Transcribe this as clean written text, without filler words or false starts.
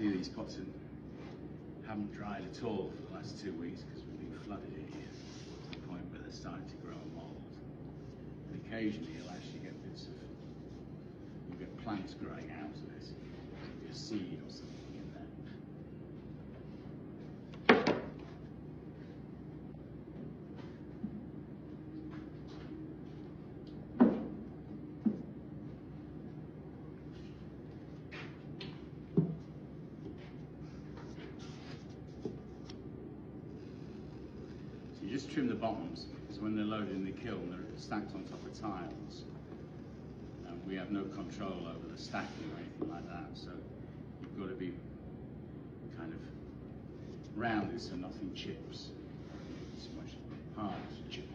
See, these pots haven't dried at all for the last 2 weeks because we've been flooded in here to the point where they're starting to grow mould. And occasionally you'll actually get bits of, you'll get plants growing out of it, maybe a seed or something in there. You just trim the bottoms because when they're loaded in the kiln, they're stacked on top of tiles. And we have no control over the stacking or anything like that. So you've got to be kind of rounded so nothing chips. It's much harder to chip.